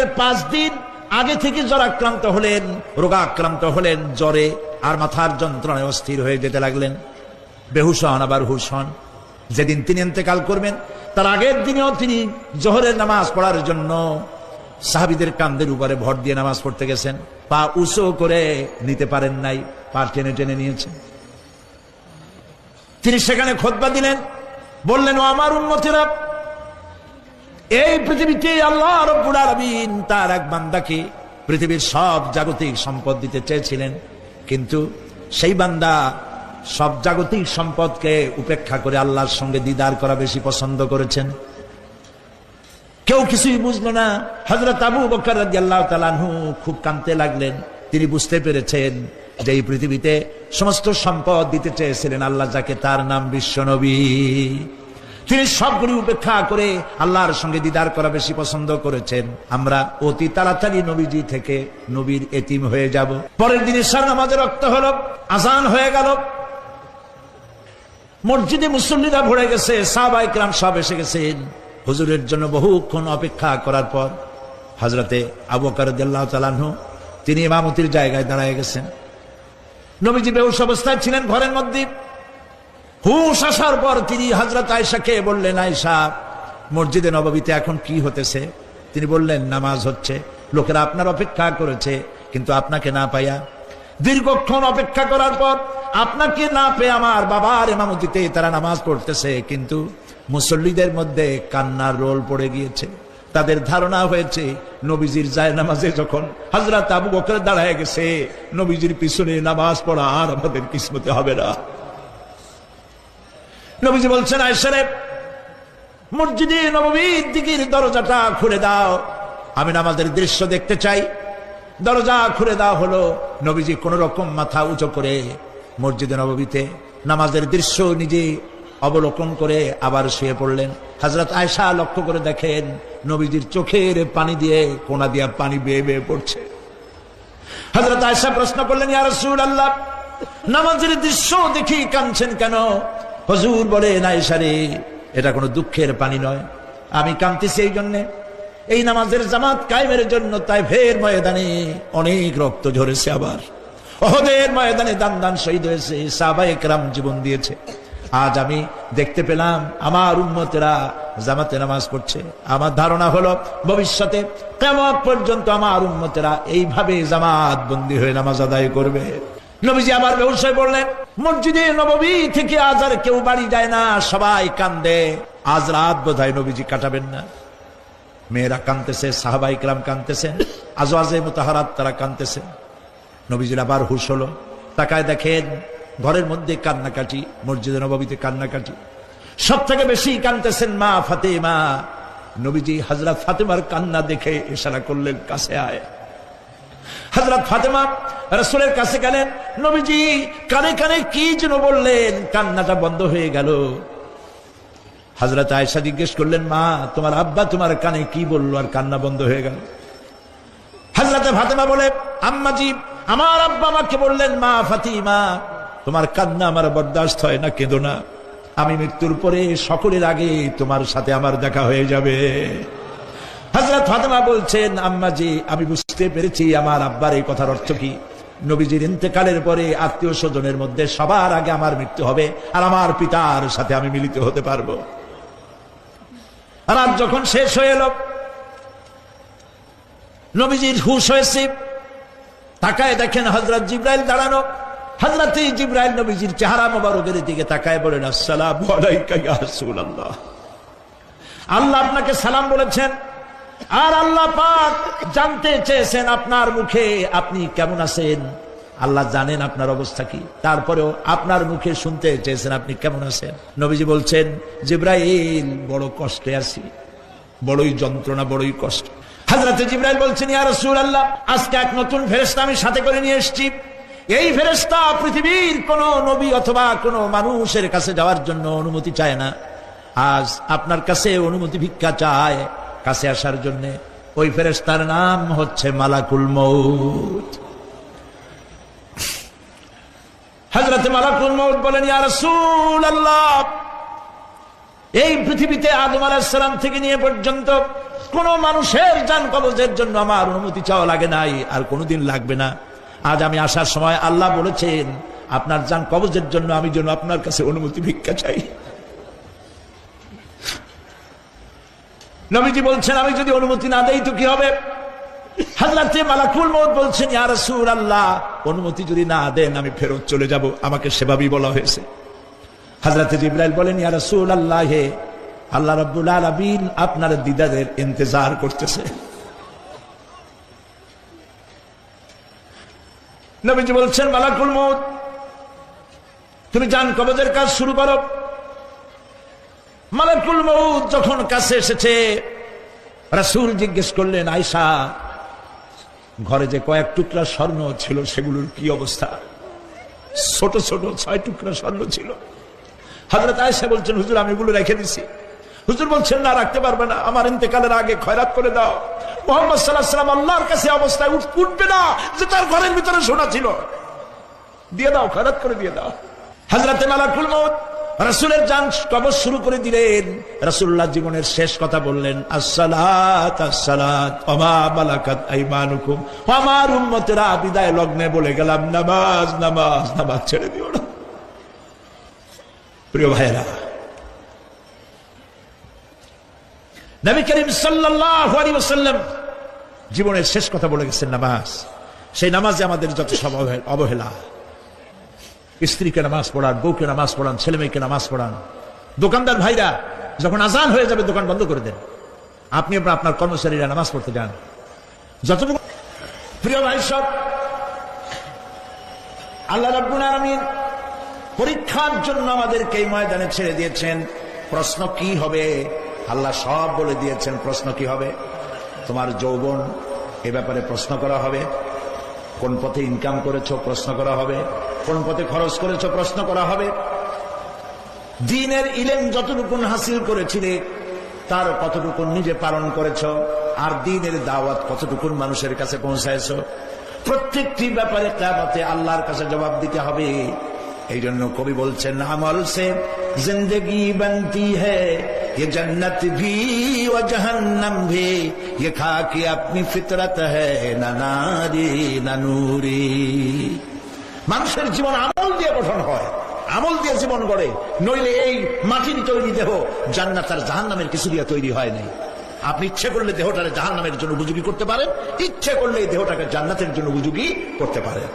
বিয়ের 5 দিন আগে থেকে জ্বরাক্রান্ত হলেন, রোগাক্রান্ত হলেন, জ্বরে আর মাথার যন্ত্রণায় অস্থির হয়ে যেতে লাগলেন। বেহুশ হন, আবার হুশ হন। যেদিন তিনি ইন্তেকাল করবেন তার আগের দিনেও তিনি জোহরের নামাজ পড়ার জন্য সাহাবীদের কাঁধের উপরে ভর দিয়ে নামাজ পড়তে গেছেন। পা উঁচু করে নিতে পারেন নাই, পা টেনে টেনে নিয়েছেন। তিনি সেখানে খুতবা দিলেন, বললেন, ও আমার উম্মতেরা, এই পৃথিবীতে আল্লাহ রাব্বুল আলামিন তার এক বান্দাকে পৃথিবীর সব জাগতিক সম্পদ দিতে চেয়েছিলেন, কিন্তু সেই বান্দা সব জাগতিক সম্পদকে উপেক্ষা করে আল্লাহর সঙ্গে দিদার করা বেশি পছন্দ করেছেন। কেউ কিছুই বুঝলো না। হযরত আবু বকর রাদিয়াল্লাহু তাআলা আনহু খুব কাঁদতে লাগলেন। তিনি বুঝতে পেরেছেন যে এই পৃথিবীতে সমস্ত সম্পদ দিতে চেয়েছিলেন আল্লাহ যাকে, তার নাম বিশ্বনবী। তিনি সবগুলি উপেক্ষা করে আল্লাহর সঙ্গে দিদার করা বেশি পছন্দ করেছেন। আমরা অতি তাড়াতাড়ি নবীজি থেকে নবীর এতিম হয়ে যাব। পরের দিন ইশার নামাজের রক্ত হলো, আজান হয়ে গেল, মসজিদে মুসল্লিরা ভরে গেছে, সাহাবায়ে কেরাম সব এসে গেছেন। হুজুরের জন্য বহুক্ষণ অপেক্ষা করার পর হযরতে আবু বকর রাদিয়াল্লাহু তাআলা আনহু তিনি ইমামতির জায়গায় দাঁড়ায় গেছেন। নবীজি বেহুশ অবস্থায় ছিলেন ঘরের মধ্যে। হুশ আসার পর তিনি হযরত আয়েশাকে বললেন, আয়েশা, মসজিদে নববীতে এখন কি হতেছে? তিনি বললেন, নামাজ হচ্ছে। লোকেরা আপনার অপেক্ষা করেছে, কিন্তু আপনাকে না পাইয়া, দীর্ঘক্ষণ অপেক্ষা করার পর আপনাকে না পেয়ে আমার বাবার ইমামতিতে তারা নামাজ পড়তেছে, কিন্তু মুসল্লিদের মধ্যে কান্নার রোল পড়ে গিয়েছে। তাদের ধারণা হয়েছে নবীজির জায়নামাজে যখন হযরত আবু বকর দাঁড়ায় গেছে, নবীজির পিছনে নামাজ পড়া আর আমাদের কিসমতে হবে না। নবীজি বলছেন, আয়েশা রে, মসজিদে নববীর দিকের দরজাটা খুলে দাও, আমি নামাজের দৃশ্য দেখতে চাই। দরজা খুলে দেওয়া হলো। নবীজি কোন রকম মাথা উঁচু করে মসজিদে নববীতে নামাজের দৃশ্য নিজে অবলোকন করে আবার শুয়ে পড়লেন। হযরত আয়েশা লক্ষ্য করে দেখেন নবীজির চোখের পানি দিয়ে কোনা দিয়া পানি বেয়ে বেয়ে পড়ছে। হযরত আয়েশা প্রশ্ন করলেন, ইয়া রাসূলুল্লাহ, নামাজের দৃশ্য দেখি কাঁদছেন কেন? হুজুর বলেন, আয়েশা রে, এটা কোনো দুঃখের পানি নয়, আমি কাঁদতেছি এই জন্যে, এই নামাজের জামাত কায়েমের জন্য তায়েফের ময়দানে অনেক রক্ত ঝরেছে, আবার উহুদের ময়দানে দান দান শহীদ হয়েছে, সাহাবায়ে কেরাম জীবন দিয়েছে। আজ আমি দেখতে পেলাম আমার উম্মতেরা জামাতে নামাজ পড়ছে। আমার ধারণা হলো ভবিষ্যতে কিয়ামত পর্যন্ত আমার উম্মতেরা এইভাবে জামাত বন্দী হয়ে নামাজ আদায় করবে। নবীজি আবার বেহুশ হয়ে পড়লেন। মসজিদে নববী থেকে আজ আর কেউ বাড়ি যায় না, সবাই কান্দে। আজ রাত বোধহয় নবীজি কাটাবেন না। মেয়েরা কাঁদতেছে, সাহাবায়ে কেরাম কাঁদতেছেন, আজওয়াজে মুতাহারাত তারা কাঁদতেছে। নবীজির আবার হুশ হলো, তাকায় দেখেন ঘরের মধ্যে কান্নাকাটি, মসজিদে নববীতে কান্নাকাটি। সব থেকে বেশি কাঁদতেছেন মা ফাতেমা। নবীজি হযরত ফাতেমার কান্না দেখে ইশারা করলেন, কাছে আয়। হযরত ফাতেমা রাসূলের কাছে গেলেন। নবীজি কানে কানে কি যেন বললেন, কান্নাটা বন্ধ হয়ে গেল। হযরত আয়েশা জিজ্ঞেস করলেন, মা, তোমার আব্বা তোমার কানে কি বললো আর কান্না বন্ধ হয়ে গেল? হযরত ফাতেমা বলে, আম্মাজি, আমার আব্বা আমাকে বললেন, মা ফাতিমা, তোমার কান্না আমার বরদাস্ত হয় না, কেঁদো না, আমি মৃত্যুর পরে সকলের আগে তোমার সাথে আমার দেখা হয়ে যাবে। হযরত ফাতেমা বলছেন, আম্মাজি, আমি বুঝতে পেরেছি আমার আব্বার এই কথার অর্থ কি। নবীজির ইন্তেকালের পরে আত্মীয় স্বজনের মধ্যে সবার আগে আমার মৃত্যু হবে আর আমার পিতার সাথে আমি মিলিত হতে পারবো। রাত যখন শেষ হয়ে এলো, নবীজির হুশ হয়েছে, তাকায় দেখেন হযরত জিবরাইল দাঁড়ানো। হযরত জিবরাইল নবীজির চেহারা মোবারকের দিকে তাকায় বলেন, আসসালামু আলাইকা ইয়া রাসূলুল্লাহ। আল্লাহ আপনাকে সালাম বলেছেন, আর আল্লাহ পাক জানতে চেয়েছেন আপনার মুখে আপনি কেমন আছেন। আল্লাহ জানেন আপনার অবস্থা কি, তারপরেও আপনার মুখে শুনতে চেয়েছেন আপনি কেমন আছেন। নবীজি বলছেন, জিবরাইল, বড় কষ্টে আছি, বড়ই যন্ত্রণা, বড়ই কষ্ট। হযরত জিবরাইল বলছেন, ইয়া রাসূলুল্লাহ, আজকে এক নতুন ফেরেশতা আমি সাথে করে নিয়ে এসেছি। এই ফেরেশতা পৃথিবীর কোন নবী অথবা কোন মানুষের কাছে যাওয়ার জন্য অনুমতি চায় না, আজ আপনার কাছে অনুমতি ভিক্ষা চায় কাছে আসার জন্য। ওই ফেরেশতার নাম হচ্ছে মালাকুল মউত। হযরত মালাকুল মউত বলেন, ইয়া রাসূলুল্লাহ, এই পৃথিবীতে আদম আলাইহিস সালাম থেকে নিয়ে পর্যন্ত কোন মানুষের জান কবজের জন্য আমার অনুমতি চাওয়া লাগে নাই, আর কোনোদিন লাগবে না। আজ আমি আসার সময় আল্লাহ বলেছেন আপনার জান কবজের জন্য আমি যেন আপনার কাছে অনুমতি ভিক্ষা চাই। নবীজি বলছেন আমি যদি অনুমতি না দেই তো কি হবে? হযরতে মালাকুল মউত বলছেন ইয়া রাসূলুল্লাহ, অনুমতি যদি না দেন আমি ফেরত চলে যাব, আমাকে সেভাবেই বলা হয়েছে। হযরতে জিবরাইল বলেন ইয়া রাসূলুল্লাহ, হে আল্লাহ রাব্বুল আলামিন আপনার দিদারের ইন্তজার করতেছে। নবীজি বলছেন মালাকুল মউত তুমি জান কবজের কাজ শুরু করো। মালাকুল মউত যখন কাছে এসেছে, রাসূল জিজ্ঞেস করলেন আয়েশা, ঘরে যে কয়েক টুকরা স্বর্ণ ছিল সেগুলোর কি অবস্থা? ছোট ছোট 6 টুকরা স্বর্ণ ছিল। হযরত আয়েশা বলছেন হুজুর আমি এগুলো রেখে দিছি। হুজুর বলছেন না, রাখতে পারবে না, আমার ইন্তেকালের আগে খয়রাত করে দাও। মুহাম্মদ সাল্লাল্লাহু আলাইহি ওয়াসাল্লাম আল্লাহর কাছে অবস্থায় উঠবে না যে তার ঘরের ভিতরে সোনা ছিল, দিয়ে দাও, খয়রাত করে দিয়ে দাও। হযরতে মালাকুল মউত রাসূলের জান কবজ শুরু করে দিলেন। রাসূলুল্লাহ জীবনের শেষ কথা বললেন আসসালাত আসসালাত ওয়া মা মালাকাত আইমানুকুম। আমার উম্মতেরা বিদায় লগ্নে বলে গেলাম নামাজ নামাজ নামাজ ছেড়ে দিও না। প্রিয় ভাইরা, নবী করিম সাল্লাল্লাহু আলাইহি ওয়াসাল্লাম জীবনের শেষ কথা বলে গেছেন নামাজ। সেই নামাজে আমাদের যত সব অবহেলা, স্ত্রীকে নামাজ পড়ান, বউকে নামাজ পড়ান, ছেলে মেয়েকে নামাজ পড়ান। দোকানদার ভাইরা যখন আজান হয়ে যাবে দোকান বন্ধ করে দেন, আপনি আপনার কর্মচারীরা নামাজ পড়তে যান। যতটুকু প্রিয় ভাই সব, আল্লাহ রাব্বুল আলামিন পরীক্ষার জন্য আমাদেরকে এই ময়দানে ছেড়ে দিয়েছেন। প্রশ্ন কি হবে আল্লাহ সব বলে দিয়েছেন। প্রশ্ন কি হবে? তোমার যৌবন, এ ব্যাপারে প্রশ্ন করা হবে। কোন পথে ইনকাম করেছো প্রশ্ন করা হবে। কোন পথে খরচ করেছো প্রশ্ন করা হবে। দ্বীনের ইলম যতটুকুন হাসিল করেছিলে তার কতটুকুন নিজে পালন করেছো, আর দ্বীনের দাওয়াত কতটুকুন মানুষের কাছে পৌঁছায়ছো, প্রত্যেকটি ব্যাপারে কিয়ামতে আল্লাহর কাছে জবাব দিতে হবে। এই জন্য কবি বলছেন আমল সে জিন্দগি বনতি হ্যায়, ये जन्नत भी व जहन्नम भी, ये खाकी अपनी फितरत है ना नारी ना नूरी। মানুষের জীবন আমল দিয়ে গঠন হয়, আমল দিয়ে জীবন গড়ে, নইলে এই মাটির তৈরি দেহ জান্নাত আর জাহান্নামের কিছু দিয়ে তৈরি হয় নাই। আপনি ইচ্ছে করলে দেহটাকে জাহান্নামের জন্য উপযোগী করতে পারেন, ইচ্ছে করলে এই দেহটাকে জান্নাতের জন্য উপযোগী করতে পারেন।